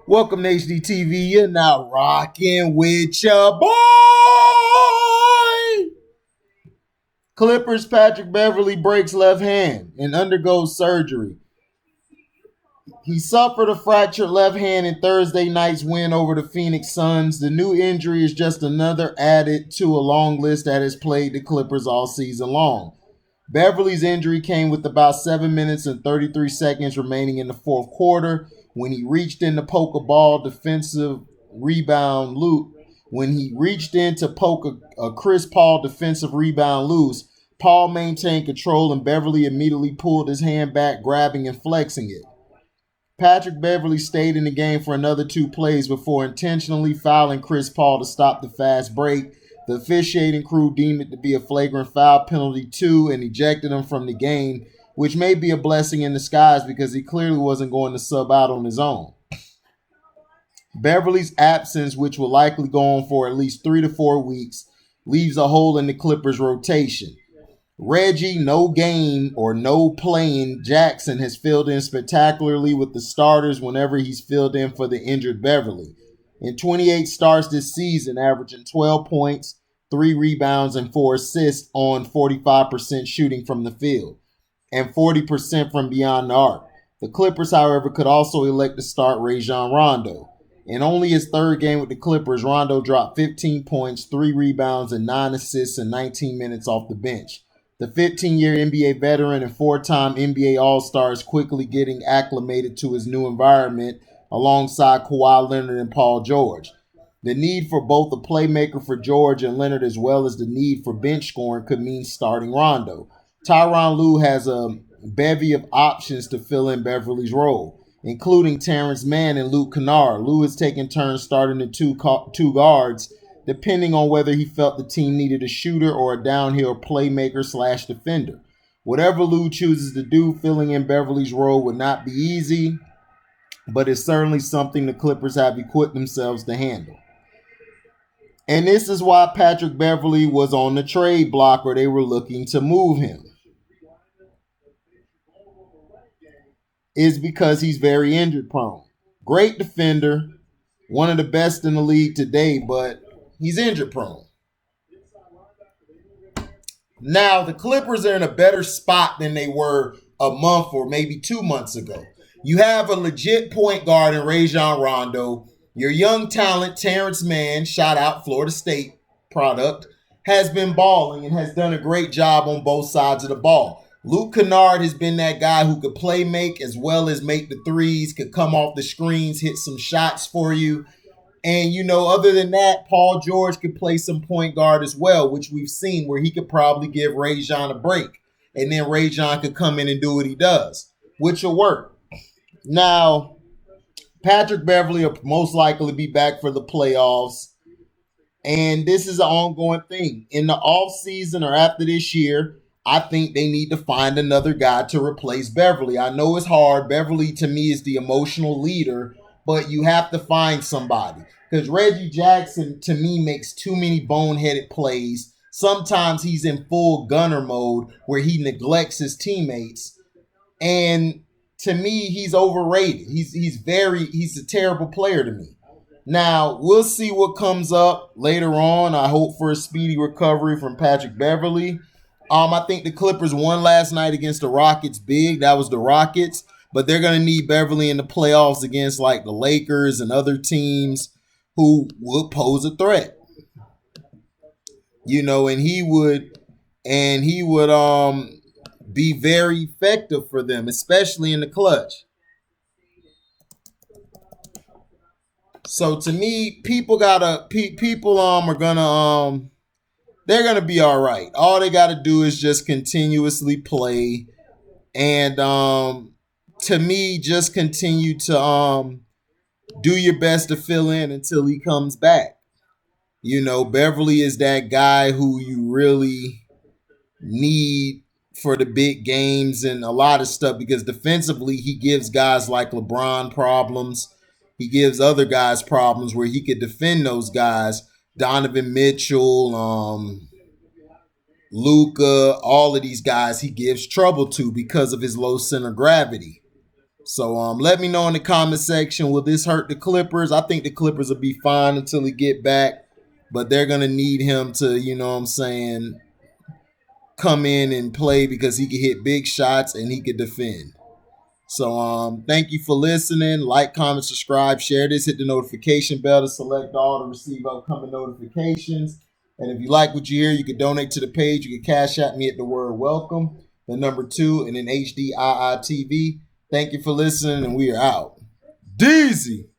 Welcome to HDTV. You're now rocking with your boy. Clippers Patrick Beverley breaks left hand and undergoes surgery. He suffered a fractured left hand in Thursday night's win over the Phoenix Suns. The new injury is just another added to a long list that has plagued the Clippers all season long. Beverley's injury came with about 7 minutes and 33 seconds remaining in the fourth quarter when he reached in to poke a ball defensive rebound loop. When he reached in to poke a Chris Paul defensive rebound loose, Paul maintained control and Beverley immediately pulled his hand back, grabbing and flexing it. Patrick Beverley stayed in the game for another 2 plays before intentionally fouling Chris Paul to stop the fast break. The officiating crew deemed it to be a flagrant foul penalty too and ejected him from the game, which may be a blessing in disguise because he clearly wasn't going to sub out on his own. Beverley's absence, which will likely go on for at least 3 to 4 weeks, leaves a hole in the Clippers' rotation. Reggie, no game or no playing Jackson has filled in spectacularly with the starters whenever he's filled in for the injured Beverley. In 28 starts this season, averaging 12 points, 3 rebounds, and 4 assists on 45% shooting from the field and 40% from beyond the arc. The Clippers, however, could also elect to start Rajon Rondo. In only his 3rd game with the Clippers, Rondo dropped 15 points, 3 rebounds, and 9 assists in 19 minutes off the bench. The 15-year NBA veteran and 4-time NBA All-Star is quickly getting acclimated to his new environment alongside Kawhi Leonard and Paul George. The need for both a playmaker for George and Leonard as well as the need for bench scoring could mean starting Rondo. Tyronn Lue has a bevy of options to fill in Beverley's role, including Terrence Mann and Luke Kennard. Lue has taken turns starting the two guards, depending on whether he felt the team needed a shooter or a downhill playmaker / defender. Whatever Lue chooses to do, filling in Beverley's role would not be easy, but it's certainly something the Clippers have equipped themselves to handle. And this is why Patrick Beverley was on the trade block where they were looking to move him. Is because he's very injury prone. Great defender, one of the best in the league today, but he's injury prone. Now, the Clippers are in a better spot than they were a month or maybe 2 months ago. You have a legit point guard in Rajon Rondo. Your young talent, Terrence Mann, shout out Florida State product, has been balling and has done a great job on both sides of the ball. Luke Kennard has been that guy who could play make as well as make the threes, could come off the screens, hit some shots for you. And, other than that, Paul George could play some point guard as well, which we've seen where he could probably give Rajon a break. And then Rajon could come in and do what he does, which will work. Now, Patrick Beverley will most likely be back for the playoffs. And this is an ongoing thing. In the offseason or after this year, I think they need to find another guy to replace Beverley. I know it's hard. Beverley, to me, is the emotional leader, but you have to find somebody. Because Reggie Jackson, to me, makes too many boneheaded plays. Sometimes he's in full gunner mode where he neglects his teammates. And to me, he's overrated. He's a terrible player to me. Now, we'll see what comes up later on. I hope for a speedy recovery from Patrick Beverley. I think the Clippers won last night against the Rockets big. That was the Rockets. But they're going to need Beverley in the playoffs against like the Lakers and other teams who would pose a threat. And he would be very effective for them, especially in the clutch. So to me, people are gonna they're gonna be all right. All they gotta do is just continuously play, and to me, just continue to do your best to fill in until he comes back. Beverley is that guy who you really need for the big games and a lot of stuff because defensively he gives guys like LeBron problems. He gives other guys problems where he could defend those guys. Donovan Mitchell, Luka, all of these guys he gives trouble to because of his low center gravity. So let me know in the comment section, will this hurt the Clippers? I think the Clippers will be fine until he get back, but they're going to need him to, you know what I'm saying, come in and play because he can hit big shots and he can defend. So thank you for listening. Like, comment, subscribe, share this, hit the notification bell to select all to receive upcoming notifications. And if you like what you hear, you can donate to the page. You can cash at me at the word welcome, the number 2, and then HDIITV. Thank you for listening, and we are out. Deezy.